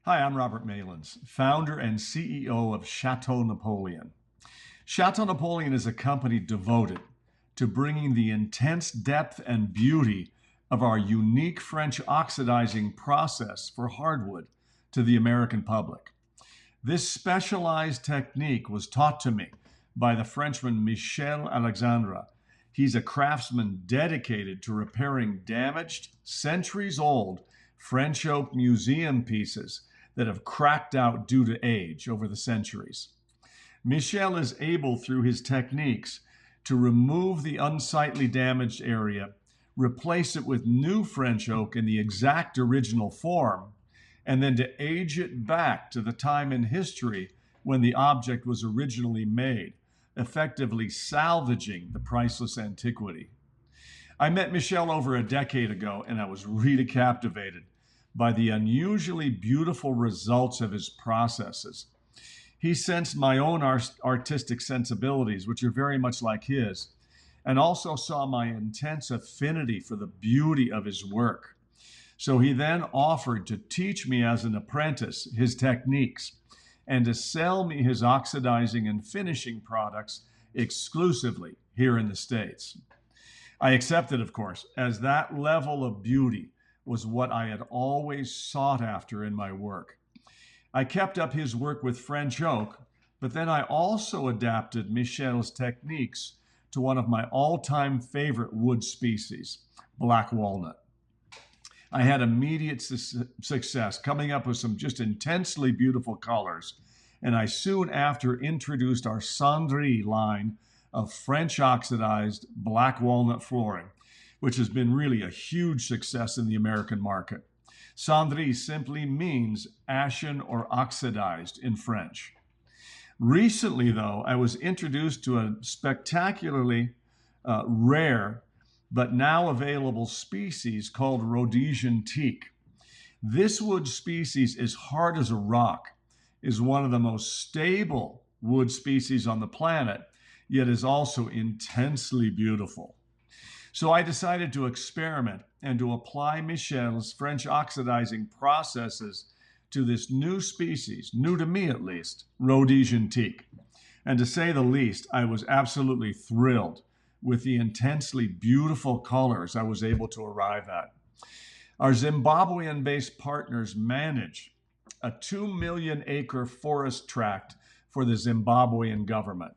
Hi, I'm Robert Malins, founder and CEO of Chateau Napoleon. Chateau Napoleon is a company devoted to bringing the intense depth and beauty of our unique French oxidizing process for hardwood to the American public. This specialized technique was taught to me by the Frenchman Michel Alexandre. He's a craftsman dedicated to repairing damaged, centuries-old French oak museum pieces that have cracked out due to age over the centuries. Michel is able, through his techniques, to remove the unsightly damaged area, replace it with new French oak in the exact original form, and then to age it back to the time in history when the object was originally made, effectively salvaging the priceless antiquity. I met Michel over a decade ago, and I was really captivated by the unusually beautiful results of his processes. He sensed my own artistic sensibilities, which are very much like his, and also saw my intense affinity for the beauty of his work. So he then offered to teach me as an apprentice his techniques and to sell me his oxidizing and finishing products exclusively here in the States. I accepted, of course, as that level of beauty was what I had always sought after in my work. I kept up his work with French oak, but then I also adapted Michel's techniques to one of my all-time favorite wood species, black walnut. I had immediate success coming up with some just intensely beautiful colors, and I soon after introduced our Cendrille line of French oxidized black walnut flooring, which has been really a huge success in the American market. Cendrille simply means ashen or oxidized in French. Recently, though, I was introduced to a spectacularly rare but now available species called Rhodesian teak. This wood species is hard as a rock, is one of the most stable wood species on the planet, yet is also intensely beautiful. So I decided to experiment and to apply Michel's French oxidizing processes to this new species, new to me at least, Rhodesian teak. And to say the least, I was absolutely thrilled with the intensely beautiful colors I was able to arrive at. Our Zimbabwean-based partners manage a 2 million acre forest tract for the Zimbabwean government.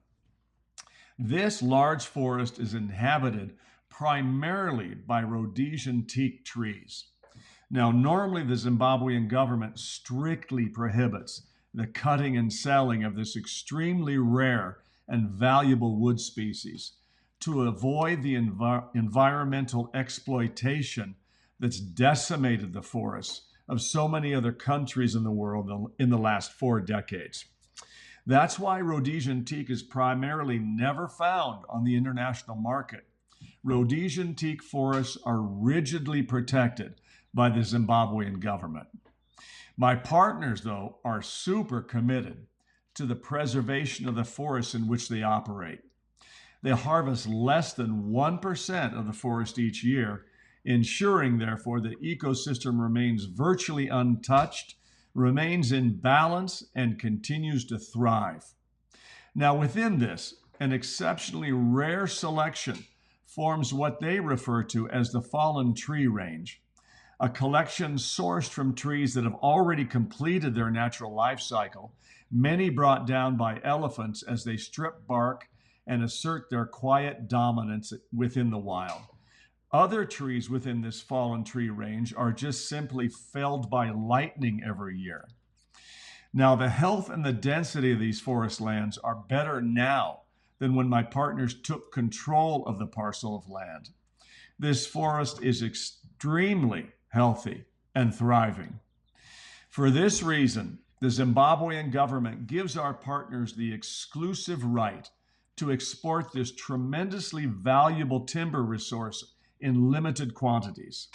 This large forest is inhabited primarily by Rhodesian teak trees. Now, normally the Zimbabwean government strictly prohibits the cutting and selling of this extremely rare and valuable wood species to avoid the environmental exploitation that's decimated the forests of so many other countries in the world in the last 4 decades. That's why Rhodesian teak is primarily never found on the international market. Rhodesian teak forests are rigidly protected by the Zimbabwean government. My partners, though, are super committed to the preservation of the forests in which they operate. They harvest less than 1% of the forest each year, ensuring, therefore, the ecosystem remains virtually untouched, remains in balance, and continues to thrive. Now, within this, an exceptionally rare selection forms what they refer to as the fallen tree range, a collection sourced from trees that have already completed their natural life cycle, many brought down by elephants as they strip bark and assert their quiet dominance within the wild. Other trees within this fallen tree range are just simply felled by lightning every year. Now, the health and the density of these forest lands are better now than when my partners took control of the parcel of land. This forest is extremely healthy and thriving. For this reason, the Zimbabwean government gives our partners the exclusive right to export this tremendously valuable timber resource in limited quantities.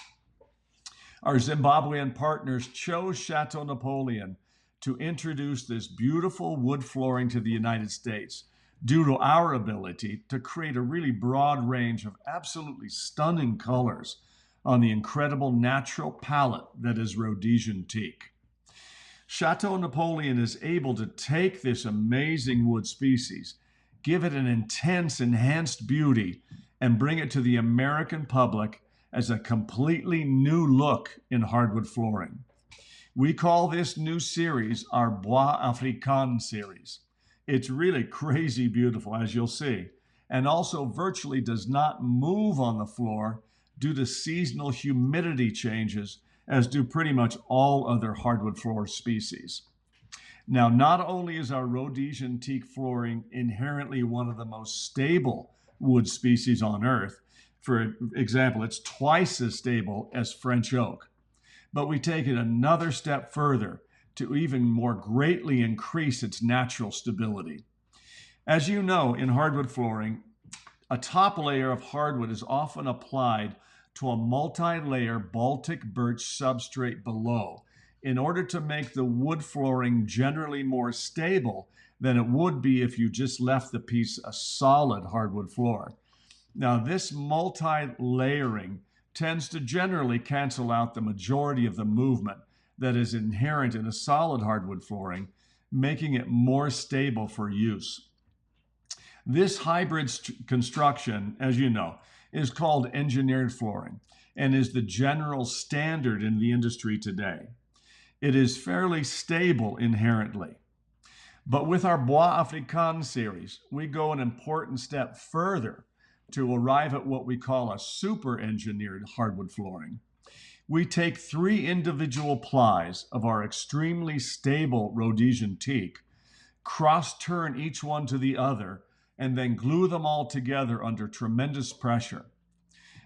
Our Zimbabwean partners chose Chateau Napoleon to introduce this beautiful wood flooring to the United States due to our ability to create a really broad range of absolutely stunning colors on the incredible natural palette that is Rhodesian teak. Chateau Napoleon is able to take this amazing wood species, give it an intense, enhanced beauty, and bring it to the American public as a completely new look in hardwood flooring. We call this new series our Bois Africain series. It's really crazy beautiful, as you'll see, and also virtually does not move on the floor due to seasonal humidity changes, as do pretty much all other hardwood floor species. Now, not only is our Rhodesian teak flooring inherently one of the most stable wood species on earth, for example, it's twice as stable as French oak, but we take it another step further to even more greatly increase its natural stability. As you know, in hardwood flooring, a top layer of hardwood is often applied to a multi-layer Baltic birch substrate below in order to make the wood flooring generally more stable than it would be if you just left the piece a solid hardwood floor. Now, this multi-layering tends to generally cancel out the majority of the movement that is inherent in a solid hardwood flooring, making it more stable for use. This hybrid construction, as you know, is called engineered flooring and is the general standard in the industry today. It is fairly stable inherently. But with our Bois Africain series, we go an important step further to arrive at what we call a super engineered hardwood flooring. We take 3 individual plies of our extremely stable Rhodesian teak, cross-turn each one to the other, and then glue them all together under tremendous pressure.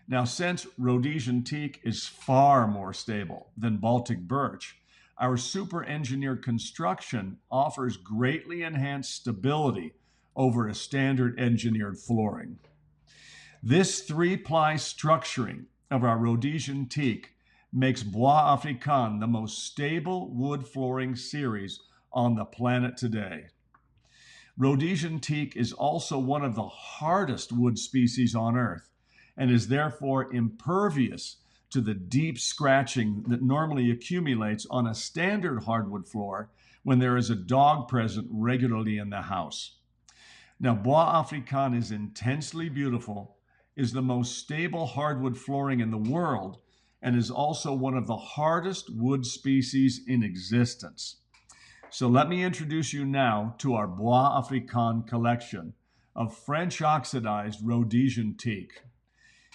Now, since Rhodesian teak is far more stable than Baltic birch, our super engineered construction offers greatly enhanced stability over a standard engineered flooring. This 3-ply structuring of our Rhodesian teak makes Bois Africain the most stable wood flooring series on the planet today. Rhodesian teak is also one of the hardest wood species on earth and is therefore impervious to the deep scratching that normally accumulates on a standard hardwood floor when there is a dog present regularly in the house. Now, Bois Africain is intensely beautiful, is the most stable hardwood flooring in the world, and is also one of the hardest wood species in existence. So let me introduce you now to our Bois Africain collection of French oxidized Rhodesian teak.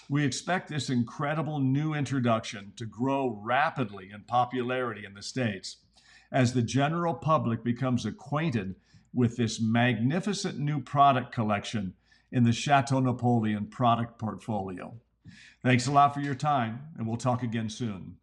We expect this incredible new introduction to grow rapidly in popularity in the States as the general public becomes acquainted with this magnificent new product collection in the Chateau Napoleon product portfolio. Thanks a lot for your time, and we'll talk again soon.